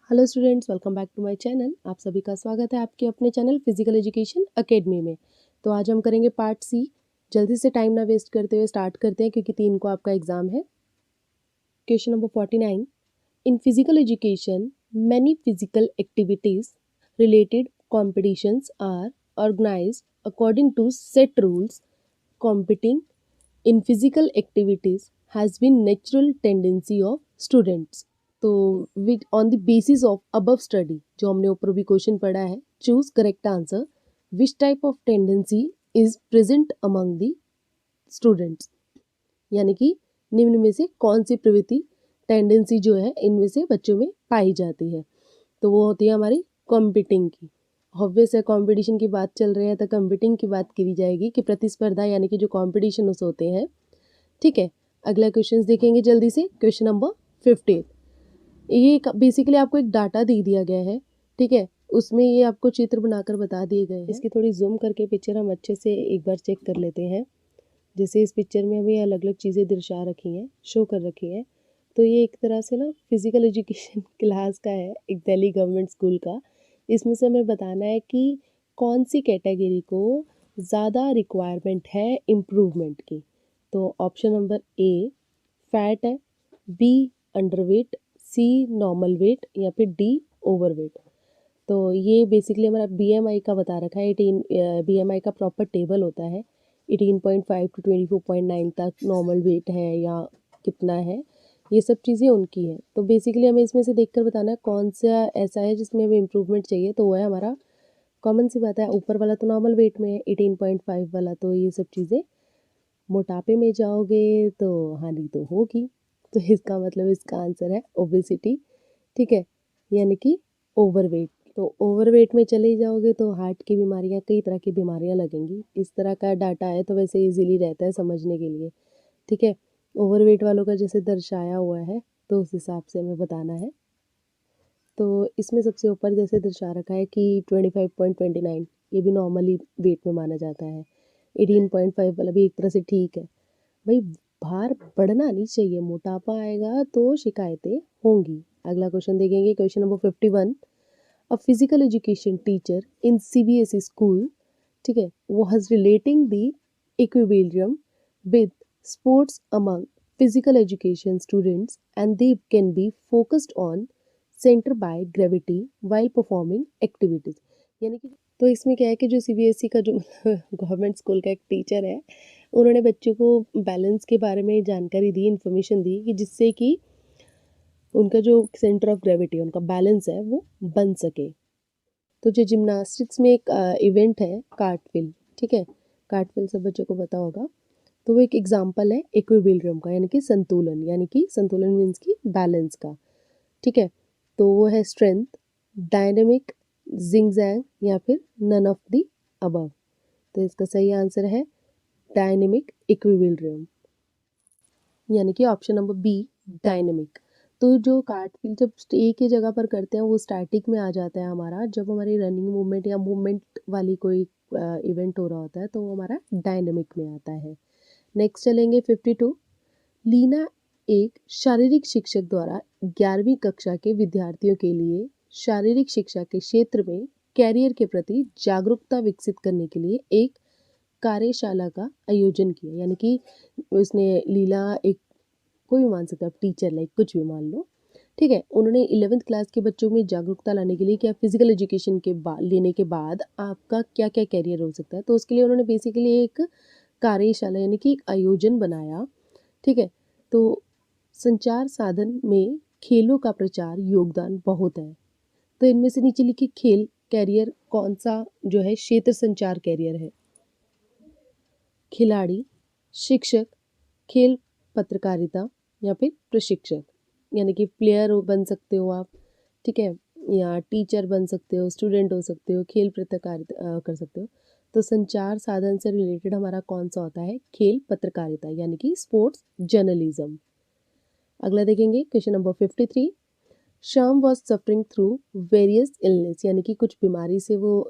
Hello students, welcome back to my channel. आप सभी का स्वागत है आपके अपने चैनल फिजिकल एजुकेशन एकेडमी में। तो आज हम करेंगे पार्ट सी। जल्दी से टाइम ना वेस्ट करते हुए स्टार्ट करते हैं क्योंकि 3 को आपका एग्जाम है। Question number 49। In physical education many physical activities related competitions are organized according to set rules. Competing in physical activities has been natural tendency of students. तो which on the basis of above study, जो हमने ऊपर भी question पढ़ा है, choose correct answer. Which type of tendency is present among the students, यानी कि निम्न में से कौन सी प्रवृत्ति टेंडेंसी जो है इनमें से बच्चों में पाई जाती है। तो वो होती है हमारी कॉम्पिटिंग की। ऑब्वियस है, कंपटीशन की बात चल रही है तो कॉम्पिटिंग की बात करी जाएगी कि प्रतिस्पर्धा, यानी कि जो कॉम्पिटिशन होते हैं। ठीक है, अगला क्वेश्चन देखेंगे जल्दी से। Question number 50। ये बेसिकली आपको एक डाटा दे दिया गया है। ठीक है, उसमें ये आपको चित्र बनाकर बता दिए गए हैं। इसकी थोड़ी जूम करके पिक्चर हम अच्छे से एक बार चेक कर लेते हैं। जैसे इस पिक्चर में हमें अलग अलग चीज़ें दर्शा रखी हैं, शो कर रखी हैं। तो ये एक तरह से ना फिजिकल एजुकेशन क्लास का है, एक दिल्ली गवर्नमेंट स्कूल का। इसमें से हमें बताना है कि कौन सी कैटेगरी को ज़्यादा रिक्वायरमेंट है इम्प्रूवमेंट की। तो ऑप्शन नंबर ए फैट है, बी अंडरवेट, सी नॉर्मल वेट, या फिर डी ओवरवेट। तो ये बेसिकली हमारा बीएमआई का बता रखा है। 18 बीएमआई का प्रॉपर टेबल होता है। 18.5 टू 24.9 तक नॉर्मल वेट है या कितना है, ये सब चीज़ें उनकी है। तो बेसिकली हमें इसमें से देखकर बताना है कौन सा ऐसा है जिसमें हमें इम्प्रूवमेंट चाहिए। तो वो है हमारा, कॉमन सी बात है, ऊपर वाला तो नॉर्मल वेट में है, 18.5 वाला। तो ये सब चीज़ें, मोटापे में जाओगे तो हानि तो होगी। तो इसका मतलब इसका आंसर है ओबेसिटी। ठीक है, यानी कि ओवरवेट। तो ओवरवेट में चले जाओगे तो हार्ट की बीमारियां, कई तरह की बीमारियां लगेंगी। इस तरह का डाटा है तो वैसे इजीली रहता है समझने के लिए। ठीक है, ओवरवेट वालों का जैसे दर्शाया हुआ है तो उस हिसाब से हमें बताना है। तो इसमें सबसे ऊपर जैसे दर्शा रखा है कि 25.29, ये भी नॉर्मली वेट में माना जाता है। 18.5 वाला भी एक तरह से ठीक है। भाई, भार बढ़ना नहीं चाहिए, मोटापा आएगा तो शिकायतें होंगी। अगला क्वेश्चन देखेंगे, question number 51। A physical education teacher in CBSE school, ठीक है, was relating the equilibrium with sports among physical education students, and they can be focused on center by gravity while performing activities। यानी कि तो इसमें क्या है कि जो सीबीएसई का जो गवर्नमेंट स्कूल का एक टीचर है, उन्होंने बच्चों को बैलेंस के बारे में जानकारी दी, इन्फॉर्मेशन दी कि जिससे कि उनका जो सेंटर ऑफ ग्रेविटी, उनका बैलेंस है, वो बन सके। तो जो जिम्नास्टिक्स में एक इवेंट है कार्टविल, ठीक है, कार्टविल सब बच्चों को पता होगा। तो वो एक एग्जाम्पल है इक्विलिब्रियम का, यानी कि संतुलन, यानी कि संतुलन मीन्स की बैलेंस का। ठीक है, तो वो है स्ट्रेंथ, डायनेमिक, जिंगजैंग, या फिर नन ऑफ द अबव। तो इसका सही आंसर है डायनेमिक इक्विलिब्रियम, यानी कि ऑप्शन नंबर बी, डायनेमिक। तो जो कार्टव्हील जब एक ही जगह पर करते हैं वो स्टैटिक में आ जाता है हमारा। जब हमारी रनिंग मूवमेंट या मूवमेंट वाली कोई इवेंट हो रहा होता है तो वो हमारा डायनेमिक में आता है। नेक्स्ट चलेंगे 52। लीना एक शारीरिक शिक्षक द्वारा 11वीं कक्षा के विद्यार्थियों के लिए शारीरिक शिक्षा के क्षेत्र में कैरियर के प्रति जागरूकता विकसित करने के लिए एक कार्यशाला का आयोजन किया। यानी कि उसने, लीला एक, कोई भी मान सकता है, टीचर, लाइक कुछ भी मान लो। ठीक है, उन्होंने 11वीं क्लास के बच्चों में जागरूकता लाने के लिए क्या, फिजिकल एजुकेशन के बाद, लेने के बाद आपका क्या क्या कैरियर हो सकता है, तो उसके लिए उन्होंने बेसिकली एक कार्यशाला यानी कि एक आयोजन बनाया। ठीक है, तो संचार साधन में खेलों का प्रचार योगदान बहुत है। तो इनमें से नीचे लिखी खेल कैरियर कौन सा जो है क्षेत्र संचार कैरियर है। खिलाड़ी, शिक्षक, खेल पत्रकारिता, या फिर प्रशिक्षक, यानी कि प्लेयर बन सकते हो आप। ठीक है, या टीचर बन सकते हो, स्टूडेंट हो सकते हो, खेल पत्रकारिता कर सकते हो। तो संचार साधन से रिलेटेड हमारा कौन सा होता है, खेल पत्रकारिता, यानी कि स्पोर्ट्स जर्नलिज्म। अगला देखेंगे question number 53। Shyam was suffering through various illness, यानी कि कुछ बीमारी से वो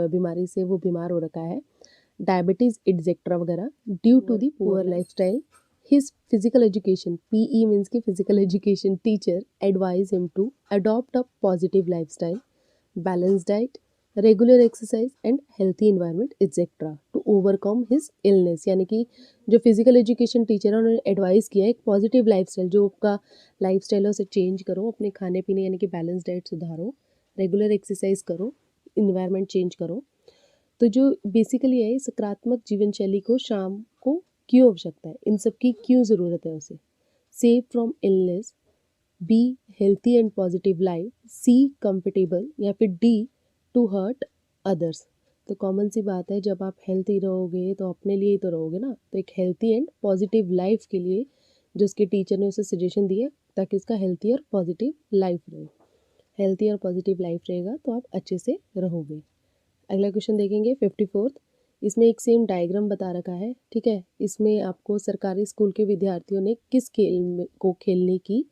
बीमारी से वो बीमार हो रखा है, डायबिटीज़ एटसेट्रा वगैरह, due to the poor lifestyle. His physical education, PE means ki physical education teacher, advised him to adopt a positive lifestyle, balanced diet, regular exercise and healthy environment etcetera to overcome his illness. यानी कि जो physical education teacher है उन्होंने advice किया है एक positive lifestyle, जो आपका लाइफस्टाइल है उसे चेंज करो, अपने खाने पीने यानी कि बैलेंस डाइट सुधारो, रेगुलर एक्सरसाइज करो, इन्वायरमेंट चेंज करो। तो जो बेसिकली है सकारात्मक जीवन शैली को शाम को क्यों आवश्यकता है, इन सब की क्यों ज़रूरत है उसे। Save from illness, B healthy and positive life, C comfortable, या फिर डी टू हर्ट अदर्स। तो कॉमन सी बात है, जब आप हेल्थी रहोगे तो अपने लिए ही तो रहोगे ना। तो एक हेल्थी एंड पॉजिटिव लाइफ के लिए जो उसके टीचर ने उसे सजेशन दिया ताकि उसका हेल्थी और पॉजिटिव लाइफ रहे। हेल्थी और पॉजिटिव लाइफ रहेगा तो आप अच्छे से रहोगे। अगला क्वेश्चन देखेंगे 54th। इसमें एक सेम डायग्राम बता रखा है, ठीक है। इसमें आपको सरकारी स्कूल के विद्यार्थियों ने किस खेल को खेलने की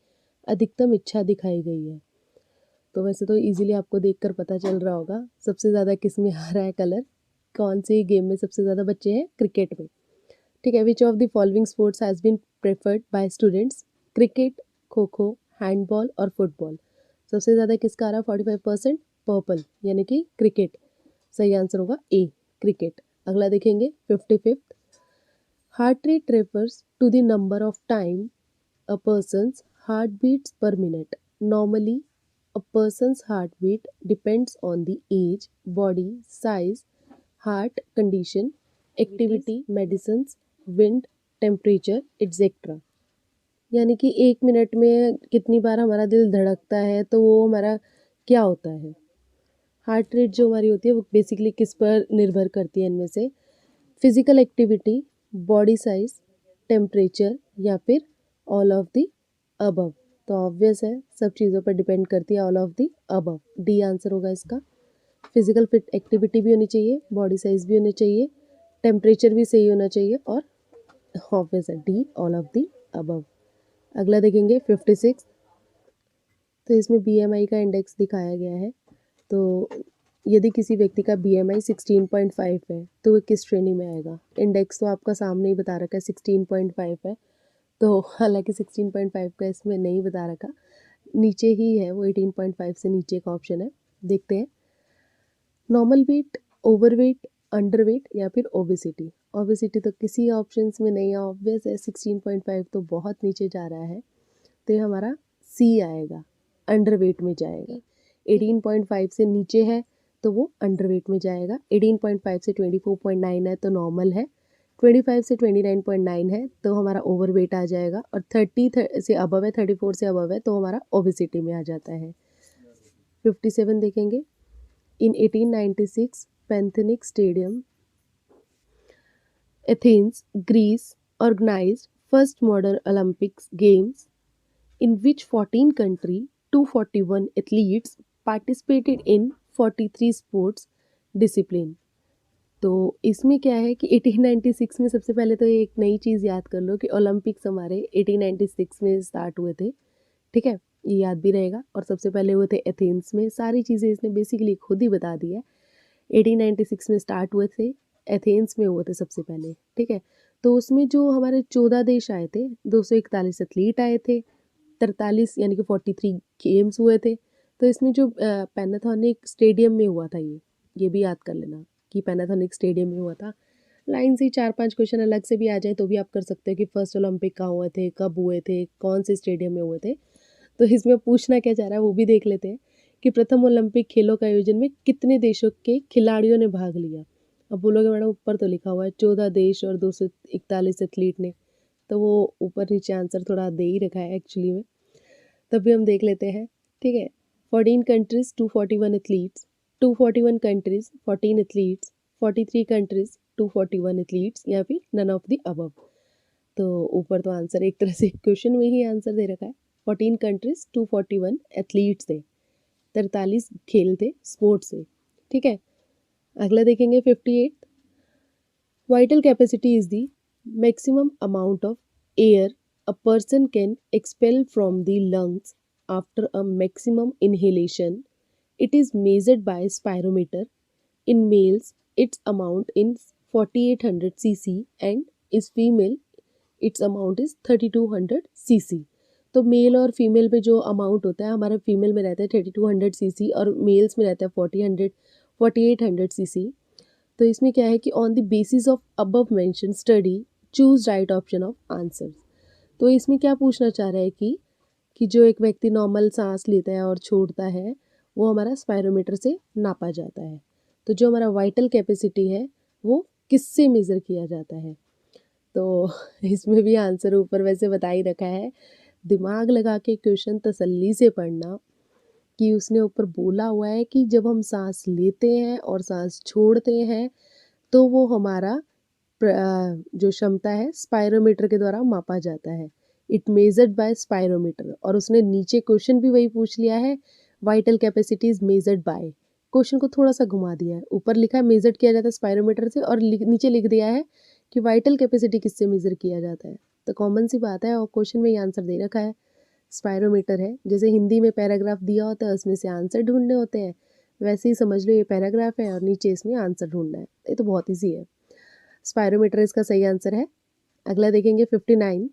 अधिकतम इच्छा दिखाई गई है। तो वैसे तो इजीली आपको देखकर पता चल रहा होगा सबसे ज़्यादा किस में आ रहा है कलर, कौन से गेम में सबसे ज़्यादा बच्चे हैं, क्रिकेट में, ठीक है। Which of the following sports has been preferred by students, cricket, kho kho, handball और फुटबॉल। सबसे ज़्यादा किसका आ रहा है 45%, पर्पल यानी कि क्रिकेट। सही आंसर होगा ए, क्रिकेट। अगला देखेंगे 55th। Heart rate refers to the number of time a person's heart beats per minute. Normally, a person's heartbeat depends on the age, body, size, heart condition, activity, medicines, wind, temperature, etc. यानी कि 1 minute में कितनी बार हमारा दिल धड़कता है, तो वो हमारा क्या होता है। हार्ट रेट जो हमारी होती है वो बेसिकली किस पर निर्भर करती है, इनमें से physical activity, body size, temperature, या फिर ऑल ऑफ द अबव। तो ऑब्वियस है सब चीज़ों पर डिपेंड करती है all of the above. D answer होगा इसका। फिजिकल फिट एक्टिविटी भी होनी चाहिए, बॉडी साइज भी होनी चाहिए, टेम्परेचर भी सही होना चाहिए, और ऑब्वियस है D all of the above. अगला देखेंगे 56। तो इसमें BMI का इंडेक्स दिखाया गया है। तो यदि किसी व्यक्ति का BMI 16.5 है तो वो किस श्रेणी में आएगा। इंडेक्स तो आपका सामने ही बता रखा है 16.5 है, तो हालांकि 16.5 का इसमें नहीं बता रखा, नीचे ही है वो, 18.5 से नीचे का ऑप्शन है। देखते हैं, नॉर्मल वेट, ओवरवेट, अंडरवेट, या फिर ओबेसिटी। ओबेसिटी तो किसी ऑप्शंस में नहीं है, ऑब्वियस है 16.5 तो बहुत नीचे जा रहा है, तो ये हमारा सी आएगा, अंडरवेट में जाएगा। 18.5 से नीचे है तो वो अंडरवेट में जाएगा, 18.5 से 24.9 है तो नॉर्मल है, 25 से 29.9 है तो हमारा ओवरवेट आ जाएगा, और 30 से अबव है, 34 से अबव है तो हमारा ओबेसिटी में आ जाता है। 57 देखेंगे। In 1896 Panathenaic stadium, Athens, Greece, organized first modern Olympics games in which 14 countries, 241 athletes participated in 43 sports discipline। तो इसमें क्या है कि 1896 में सबसे पहले तो एक नई चीज़ याद कर लो कि ओलंपिक्स हमारे 1896 में स्टार्ट हुए थे, ठीक है, ये याद भी रहेगा। और सबसे पहले हुए थे एथेंस में, सारी चीज़ें इसने बेसिकली खुद ही बता दी है। 1896 में स्टार्ट हुए थे, एथेंस में हुए थे सबसे पहले, ठीक है। तो उसमें जो हमारे 14 देश आए थे, 241 एथलीट आए थे, 43 यानी कि 43 गेम्स हुए थे। तो इसमें जो पैनाथोनिक स्टेडियम में हुआ था, ये भी याद कर लेना कि पैनाथोनिक स्टेडियम में हुआ था। लाइन से 4-5 क्वेश्चन अलग से भी आ जाए तो भी आप कर सकते हो कि फर्स्ट ओलंपिक कहाँ हुए थे, कब हुए थे, कौन से स्टेडियम में हुए थे। तो इसमें पूछना क्या चाह रहा है वो भी देख लेते हैं कि प्रथम ओलंपिक खेलों के आयोजन में कितने देशों के खिलाड़ियों ने भाग लिया। अब बोलोगे मैडम ऊपर तो लिखा हुआ है 14 देश और 241 एथलीट ने, तो वो ऊपर नीचे आंसर थोड़ा दे ही रखा है एक्चुअली में, तब भी हम देख लेते हैं, ठीक है। 14 countries 241 athletes, 241 countries 14 athletes, 43 countries 241 athletes, या फिर नन ऑफ द अबव। तो ऊपर तो आंसर एक तरह से क्वेश्चन में ही आंसर दे रखा है। 14 कंट्रीज 241 एथलीट्स थे, 43 खेल थे, स्पोर्ट्स से, ठीक है। अगला देखेंगे 58। Vital capacity is the maximum amount of air a person can expel from the lungs after a maximum inhalation. It is measured by spirometer. In males, its amount is 4800 cc, and is female, it's amount is 3200 CC. तो mail और female में जो amount होता है, हमारा female में रहता है 3200 सीसी और मेल्स में रहता है 4800 सीसी। तो इसमें क्या है कि on the basis of above mention study choose right option of answers. तो इसमें क्या पूछना चाह रहा है कि जो एक व्यक्ति नॉर्मल सांस लेता है और छोड़ता है, वो हमारा स्पायरोमीटर से नापा जाता है। तो जो हमारा वाइटल कैपेसिटी है वो किससे मेज़र किया जाता है? तो इसमें भी आंसर ऊपर वैसे बता ही रखा है। दिमाग लगा के क्वेश्चन तसल्ली से पढ़ना, कि उसने ऊपर बोला हुआ है कि जब हम सांस लेते हैं और सांस छोड़ते हैं तो वो हमारा जो क्षमता है स्पायरोमीटर के द्वारा मापा जाता है। It measured by spirometer. और उसने नीचे क्वेश्चन भी वही पूछ लिया है, vital capacity is measured by. Question को थोड़ा सा घुमा दिया है, ऊपर लिखा है मेजर्ड किया जाता है स्पायरोमीटर से और नीचे लिख दिया है कि वाइटल कैपेसिटी किससे मेजर किया जाता है। तो कॉमन सी बात है और क्वेश्चन में ये आंसर दे रखा है, स्पायरोमीटर है। जैसे हिंदी में पैराग्राफ दिया होता है उसमें से आंसर ढूंढने होते हैं, वैसे ही समझ लो ये पैराग्राफ है और नीचे इसमें आंसर ढूंढना है। ये तो बहुत ईजी है, स्पायरोमीटर इसका सही आंसर है। अगला देखेंगे 59।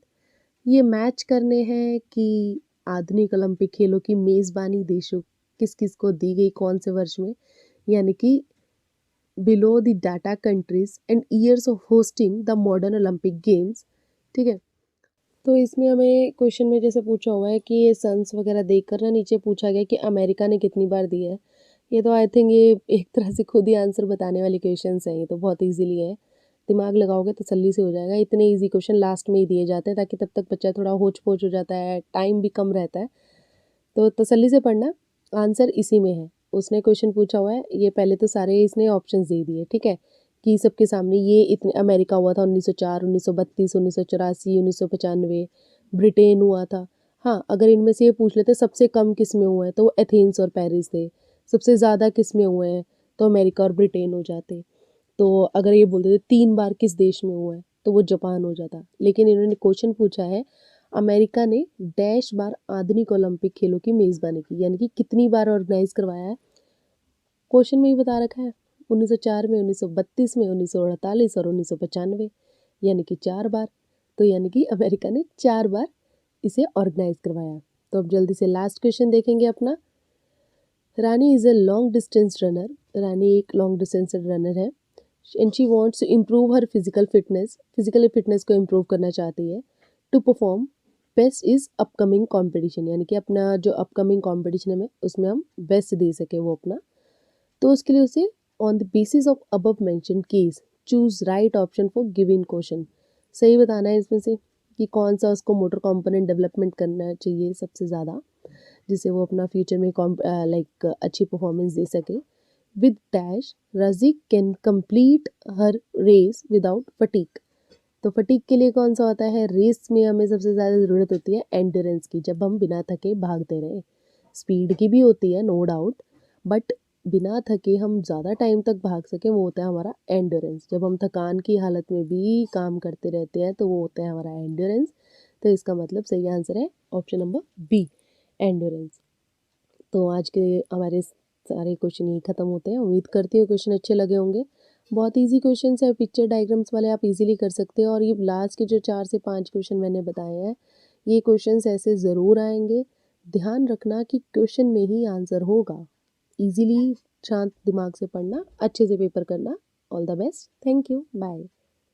ये मैच करने हैं कि आधुनिक ओलंपिक खेलों की मेज़बानी देशों किस किस को दी गई, कौन से वर्ष में, यानी कि below the data countries and years of hosting the modern Olympic games. ठीक है, तो इसमें हमें क्वेश्चन में जैसे पूछा हुआ है कि ये सन्स वगैरह देखकर ना नीचे पूछा गया कि अमेरिका ने कितनी बार दी है। ये तो आई थिंक ये एक तरह से खुद ही आंसर बताने वाली क्वेश्चंस हैं, ये तो बहुत इजीली है, दिमाग लगाओगे तसल्ली से हो जाएगा। इतने इजी क्वेश्चन लास्ट में ही दिए जाते हैं ताकि तब तक बच्चा थोड़ा होच पोच हो जाता है, टाइम भी कम रहता है। तो तसल्ली से पढ़ना, आंसर इसी में है। उसने क्वेश्चन पूछा हुआ है, ये पहले तो सारे इसने ऑप्शंस दे दिए, ठीक है, कि सबके सामने ये इतने अमेरिका हुआ था 1904, 1932, 1984, 1995, ब्रिटेन हुआ था। हाँ, अगर इनमें से ये पूछ लेते सबसे कम किस में हुआ है तो वो एथेंस और पेरिस थे, सबसे ज़्यादा किस में हुए हैं तो अमेरिका और ब्रिटेन हो जाते। तो अगर ये बोलते थे 3 बार किस देश में हुआ है तो वो जापान हो जाता। लेकिन इन्होंने क्वेश्चन पूछा है अमेरिका ने डैश बार आधुनिक ओलंपिक खेलों की मेज़बानी की, यानी कि कितनी बार ऑर्गेनाइज करवाया है। क्वेश्चन में ही बता रखा है 1904 में, 1932 में, 1948 और 1995, यानी कि 4 बार। तो यानी कि अमेरिका ने 4 बार इसे ऑर्गेनाइज करवाया। तो अब जल्दी से लास्ट क्वेश्चन देखेंगे अपना। Rani is a long distance runner. Rani एक लॉन्ग डिस्टेंस रनर है and she wants to improve her physical fitness. Physical fitness को इम्प्रूव करना चाहती है to perform best is upcoming competition, यानी कि अपना जो अपकमिंग कॉम्पिटिशन है में उसमें हम बेस्ट दे सके वो अपना। तो उसके लिए उसे on the basis of above mention case choose right option for given question. सही बताना है इसमें से कि कौन सा उसको मोटर कंपोनेंट डेवलपमेंट करना चाहिए सबसे ज़्यादा, जिससे वो अपना फ्यूचर में लाइक अच्छी परफॉर्मेंस दे सके। With dash Raji can complete her race without fatigue. तो फटीक के लिए कौन सा होता है, रेस में हमें सबसे ज़्यादा ज़रूरत होती है एंड्योरेंस की, जब हम बिना थके भागते रहें। स्पीड की भी होती है नो डाउट, बट बिना थके हम ज़्यादा टाइम तक भाग सकें वो होता है हमारा एंड्योरेंस। जब हम थकान की हालत में भी काम करते रहते हैं तो वो होता है हमारा एंड्योरेंस। तो इसका मतलब सही आंसर है ऑप्शन नंबर बी, एंड्योरेंस। तो आज के हमारे सारे क्वेश्चन यही ख़त्म होते हैं। उम्मीद करती हूँ क्वेश्चन अच्छे लगे होंगे। बहुत इजी क्वेश्चन है, पिक्चर डायग्राम्स वाले आप इजीली कर सकते हो। और ये लास्ट के जो 4 से 5 क्वेश्चन मैंने बताए हैं, ये क्वेश्चंस ऐसे ज़रूर आएंगे। ध्यान रखना कि क्वेश्चन में ही आंसर होगा। इजीली शांत दिमाग से पढ़ना, अच्छे से पेपर करना। All the best, thank you, bye.